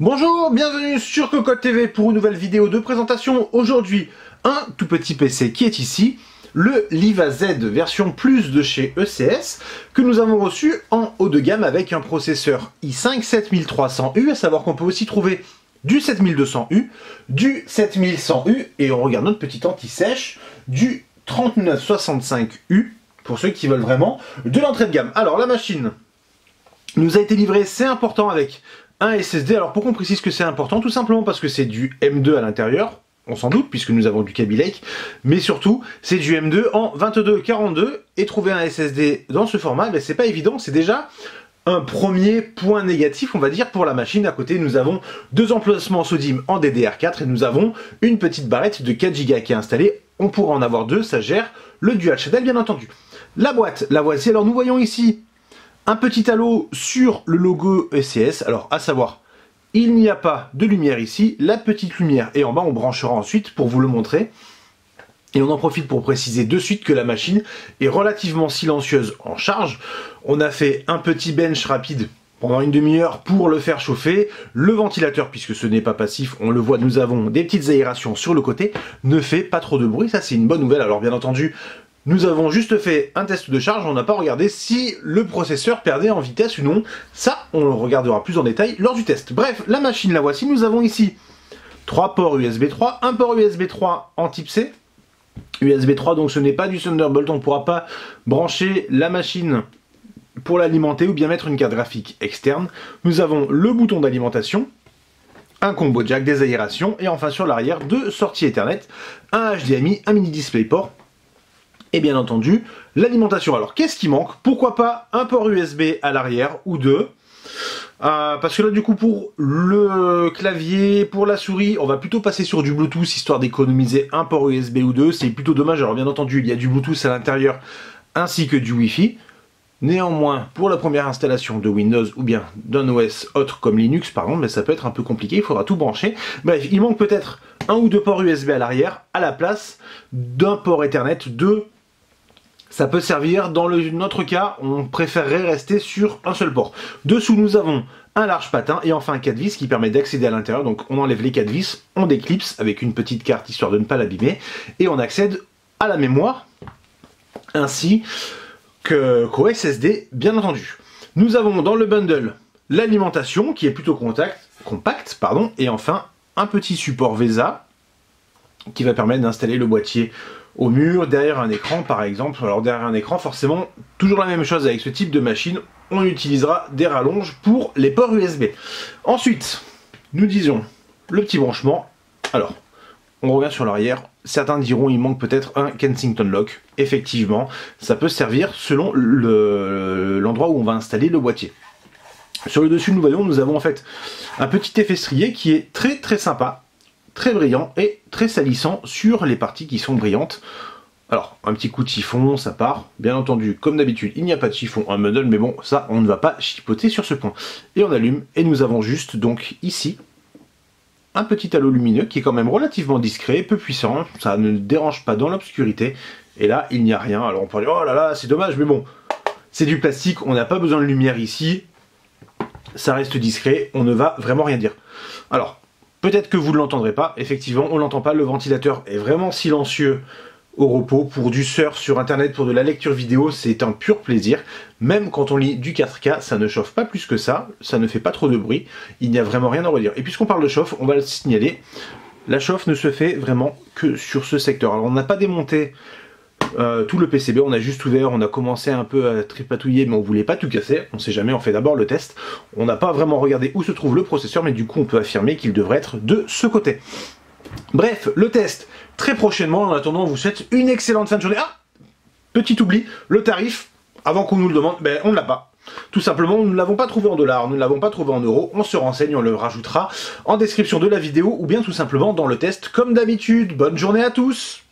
Bonjour, bienvenue sur Cocotte TV pour une nouvelle vidéo de présentation. Aujourd'hui, un tout petit PC qui est ici, le Liva Z version Plus de chez ECS, que nous avons reçu en haut de gamme avec un processeur i5 7300U, à savoir qu'on peut aussi trouver du 7200U, du 7100U, et on regarde notre petit anti-sèche, du 3965U, pour ceux qui veulent vraiment de l'entrée de gamme. Alors la machine nous a été livrée, c'est important, avec un SSD. Alors pourquoi on précise que c'est important? Tout simplement parce que c'est du M2 à l'intérieur, on s'en doute puisque nous avons du Kaby Lake, mais surtout c'est du M2 en 2242, et trouver un SSD dans ce format, ben, c'est pas évident. C'est déjà un premier point négatif, on va dire, pour la machine. À côté, nous avons deux emplacements SODIMM en DDR4 et nous avons une petite barrette de 4 Go qui est installée. On pourra en avoir deux, ça gère le Dual Channel bien entendu. La boîte, la voici. Alors nous voyons ici un petit halo sur le logo ECS. Alors à savoir, il n'y a pas de lumière ici, la petite lumière est en bas, on branchera ensuite pour vous le montrer. Et on en profite pour préciser de suite que la machine est relativement silencieuse en charge. On a fait un petit bench rapide pendant une demi-heure pour le faire chauffer. Le ventilateur, puisque ce n'est pas passif, on le voit, nous avons des petites aérations sur le côté, ne fait pas trop de bruit, ça c'est une bonne nouvelle. Alors bien entendu, nous avons juste fait un test de charge, on n'a pas regardé si le processeur perdait en vitesse ou non. Ça, on le regardera plus en détail lors du test. Bref, la machine, la voici. Nous avons ici 3 ports USB 3, un port USB 3 en type C. USB 3, donc ce n'est pas du Thunderbolt, on ne pourra pas brancher la machine pour l'alimenter ou bien mettre une carte graphique externe. Nous avons le bouton d'alimentation, un combo jack, des aérations, et enfin sur l'arrière, deux sorties Ethernet, un HDMI, un mini DisplayPort, et bien entendu l'alimentation. Alors qu'est-ce qui manque? Pourquoi pas un port USB à l'arrière ou deux? Parce que là du coup pour le clavier, pour la souris, on va plutôt passer sur du Bluetooth histoire d'économiser un port USB ou deux. C'est plutôt dommage. Alors bien entendu il y a du Bluetooth à l'intérieur ainsi que du Wi-Fi. Néanmoins, pour la première installation de Windows ou bien d'un OS autre comme Linux par exemple, mais ça peut être un peu compliqué, il faudra tout brancher. Bref, il manque peut-être un ou deux ports USB à l'arrière à la place d'un port Ethernet 2. Ça peut servir. Dans notre cas, on préférerait rester sur un seul port. Dessous, nous avons un large patin et enfin un 4 vis qui permet d'accéder à l'intérieur. Donc on enlève les 4 vis, on déclipse avec une petite carte histoire de ne pas l'abîmer et on accède à la mémoire ainsi qu'au SSD bien entendu. Nous avons dans le bundle l'alimentation qui est plutôt compacte, et enfin un petit support VESA qui va permettre d'installer le boîtier au mur, derrière un écran par exemple. Alors derrière un écran, forcément, toujours la même chose avec ce type de machine, on utilisera des rallonges pour les ports USB. Ensuite, nous disons le petit branchement. Alors, on revient sur l'arrière, certains diront il manque peut-être un Kensington Lock. Effectivement, ça peut servir selon l'endroit où on va installer le boîtier. Sur le dessus, nous avons en fait un petit effet strié qui est très très sympa, très brillant et très salissant sur les parties qui sont brillantes. Alors, un petit coup de chiffon, ça part. Bien entendu, comme d'habitude, il n'y a pas de chiffon en bundle, mais bon, ça, on ne va pas chipoter sur ce point. Et on allume, et nous avons juste, donc, ici, un petit halo lumineux qui est quand même relativement discret, peu puissant, ça ne dérange pas dans l'obscurité. Et là, il n'y a rien. Alors on peut dire, oh là là, c'est dommage, mais bon, c'est du plastique, on n'a pas besoin de lumière ici. Ça reste discret, on ne va vraiment rien dire. Alors, peut-être que vous ne l'entendrez pas, effectivement, on ne l'entend pas, le ventilateur est vraiment silencieux au repos. Pour du surf sur internet, pour de la lecture vidéo, c'est un pur plaisir. Même quand on lit du 4K, ça ne chauffe pas plus que ça ne fait pas trop de bruit, il n'y a vraiment rien à redire. Et puisqu'on parle de chauffe, on va le signaler, la chauffe ne se fait vraiment que sur ce secteur. Alors on n'a pas démonté tout le PCB, on a juste ouvert, on a commencé un peu à tripatouiller, mais on voulait pas tout casser, on sait jamais, on fait d'abord le test. On n'a pas vraiment regardé où se trouve le processeur, mais du coup on peut affirmer qu'il devrait être de ce côté. Bref, le test très prochainement. En attendant, on vous souhaite une excellente fin de journée. Ah, petit oubli, le tarif, avant qu'on nous le demande, ben on ne l'a pas. Tout simplement, nous ne l'avons pas trouvé en dollars, nous ne l'avons pas trouvé en euros, on se renseigne, on le rajoutera en description de la vidéo ou bien tout simplement dans le test comme d'habitude. Bonne journée à tous!